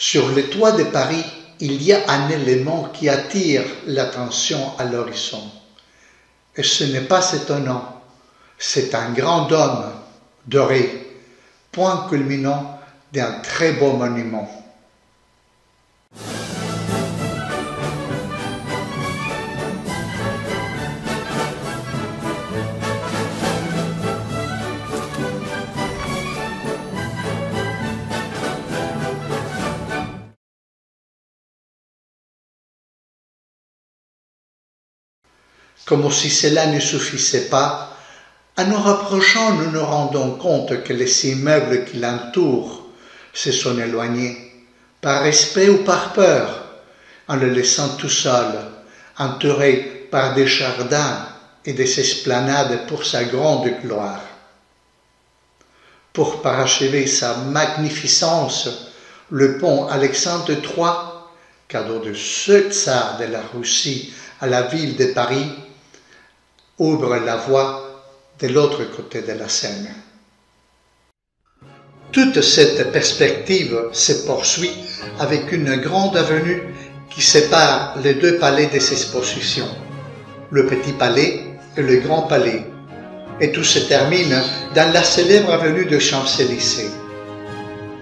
Sur le toit de Paris, il y a un élément qui attire l'attention à l'horizon. Et ce n'est pas étonnant, c'est un grand dôme doré, point culminant d'un très beau monument. Comme si cela ne suffisait pas, en nous rapprochant, nous nous rendons compte que les immeubles qui l'entourent se sont éloignés, par respect ou par peur, en le laissant tout seul, entouré par des jardins et des esplanades pour sa grande gloire. Pour parachever sa magnificence, le pont Alexandre III, cadeau de ce tsar de la Russie à la ville de Paris, ouvre la voie de l'autre côté de la Seine. Toute cette perspective se poursuit avec une grande avenue qui sépare les deux palais des expositions, le Petit Palais et le Grand Palais, et tout se termine dans la célèbre avenue de Champs-Élysées.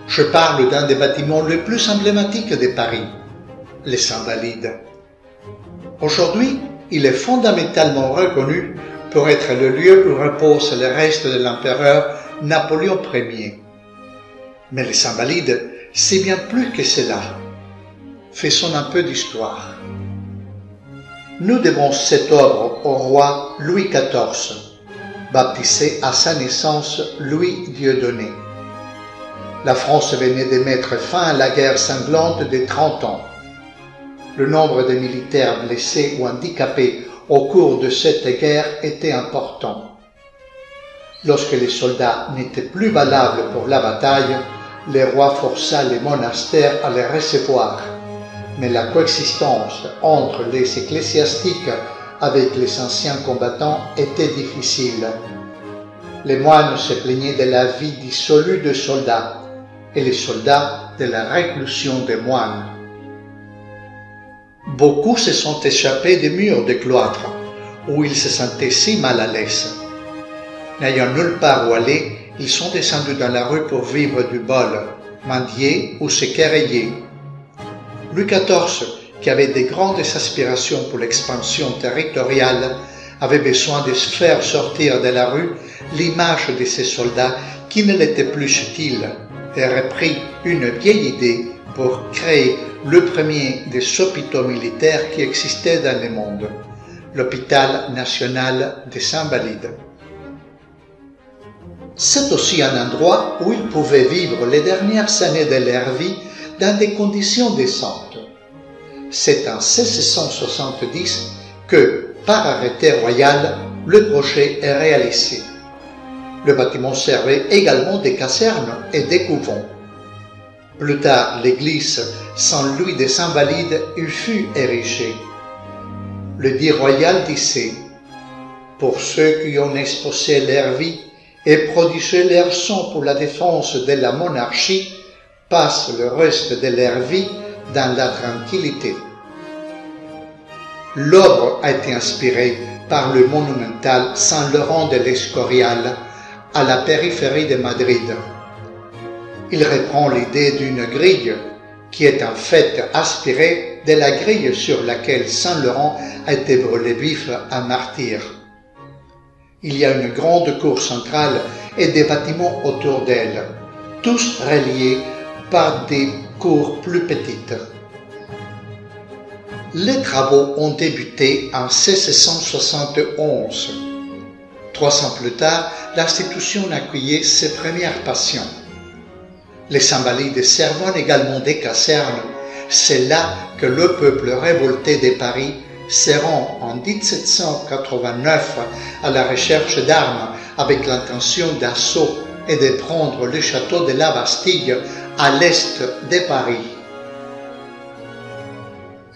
Je parle d'un des bâtiments les plus emblématiques de Paris, les Invalides. Aujourd'hui, il est fondamentalement reconnu pour être le lieu où repose le reste de l'empereur Napoléon Ier. Mais les Invalides, c'est bien plus que cela. Faisons un peu d'histoire. Nous devons cette œuvre au roi Louis XIV, baptisé à sa naissance Louis Dieudonné. La France venait de mettre fin à la guerre sanglante de 30 ans. Le nombre de militaires blessés ou handicapés au cours de cette guerre était important. Lorsque les soldats n'étaient plus valables pour la bataille, le roi força les monastères à les recevoir. Mais la coexistence entre les ecclésiastiques avec les anciens combattants était difficile. Les moines se plaignaient de la vie dissolue des soldats et les soldats de la réclusion des moines. Beaucoup se sont échappés des murs des cloîtres, où ils se sentaient si mal à l'aise. N'ayant nulle part où aller, ils sont descendus dans la rue pour vivre du bol, mendier ou se quereller. Louis XIV, qui avait de grandes aspirations pour l'expansion territoriale, avait besoin de faire sortir de la rue l'image de ces soldats qui ne l'étaient plus utiles et reprit une vieille idée pour créer le premier des hôpitaux militaires qui existait dans le monde, l'hôpital national des Invalides. C'est aussi un endroit où ils pouvaient vivre les dernières années de leur vie dans des conditions décentes. C'est en 1670 que, par arrêté royal, le projet est réalisé. Le bâtiment servait également des casernes et des couvents. Plus tard, l'église Saint-Louis des Invalides y fut érigée. Le dit royal disait « Pour ceux qui ont exposé leur vie et prodigé leur sang pour la défense de la monarchie, passent le reste de leur vie dans la tranquillité. » L'œuvre a été inspirée par le monumental Saint-Laurent de l'Escorial, à la périphérie de Madrid. Il reprend l'idée d'une grille qui est en fait inspirée de la grille sur laquelle Saint-Laurent a été brûlé vif en martyr. Il y a une grande cour centrale et des bâtiments autour d'elle, tous reliés par des cours plus petites. Les travaux ont débuté en 1671. 3 ans plus tard, l'institution accueillait ses premiers patients. Les Invalides servant également des casernes, c'est là que le peuple révolté de Paris se rend en 1789 à la recherche d'armes avec l'intention d'assaut et de prendre le château de la Bastille à l'est de Paris.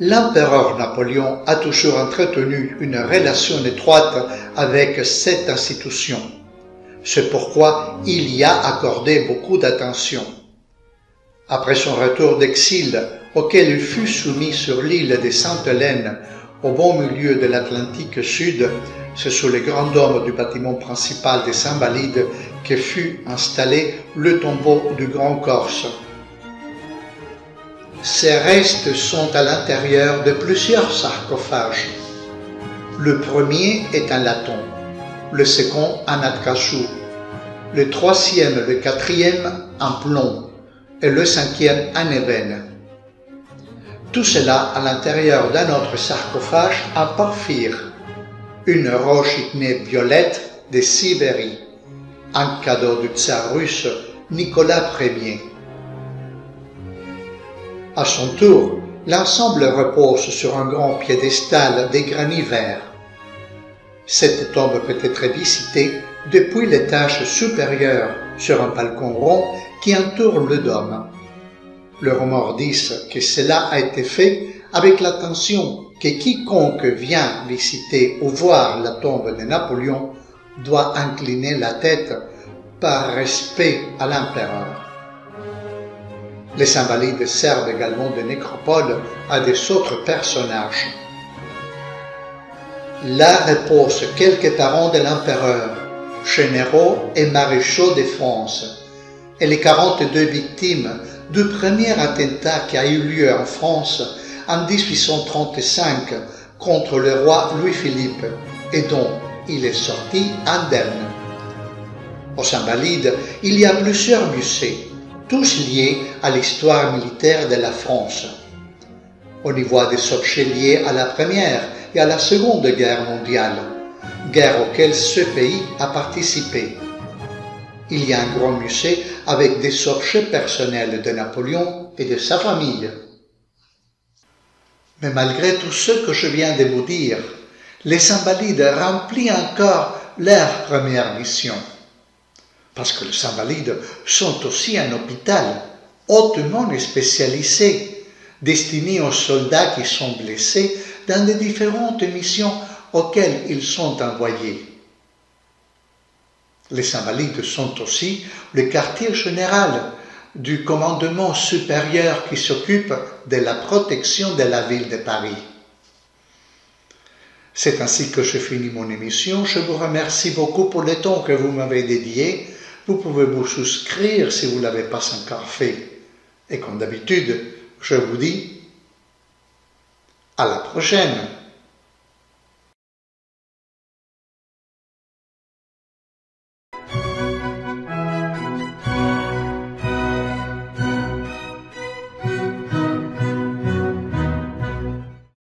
L'empereur Napoléon a toujours entretenu une relation étroite avec cette institution. C'est pourquoi il y a accordé beaucoup d'attention. Après son retour d'exil, auquel il fut soumis sur l'île de Sainte-Hélène, au bon milieu de l'Atlantique Sud, c'est sous les grands dômes du bâtiment principal des Invalides que fut installé le tombeau du Grand Corse. Ces restes sont à l'intérieur de plusieurs sarcophages. Le premier est en laton, le second en acajou, le troisième et le quatrième en plomb et le cinquième en ébène. Tout cela à l'intérieur d'un autre sarcophage en porphyre, une roche ignée violette de Sibérie, un cadeau du tsar russe Nicolas Ier. À son tour, l'ensemble repose sur un grand piédestal de granit vert. Cette tombe peut être visitée depuis l'étage supérieur sur un balcon rond qui entoure le dôme. Les rumeurs disent que cela a été fait avec l'intention que quiconque vient visiter ou voir la tombe de Napoléon doit incliner la tête par respect à l'empereur. Les Invalides servent également de nécropole à des autres personnages. Là reposent quelques parents de l'empereur, généraux et maréchaux de France, et les 42 victimes du premier attentat qui a eu lieu en France en 1835 contre le roi Louis-Philippe et dont il est sorti indemne. Aux Invalides, il y a plusieurs musées, tous liés à l'histoire militaire de la France. On y voit des objets liés à la Première et à la Seconde Guerre mondiale, guerre auxquelles ce pays a participé. Il y a un grand musée avec des objets personnels de Napoléon et de sa famille. Mais malgré tout ce que je viens de vous dire, les Invalides remplissent encore leur première mission. Parce que les Invalides sont aussi un hôpital hautement spécialisé, destiné aux soldats qui sont blessés dans les différentes missions auxquelles ils sont envoyés. Les Invalides sont aussi le quartier général du commandement supérieur qui s'occupe de la protection de la ville de Paris. C'est ainsi que je finis mon émission. Je vous remercie beaucoup pour le temps que vous m'avez dédié. Vous pouvez vous souscrire si vous ne l'avez pas encore fait. Et comme d'habitude, je vous dis à la prochaine.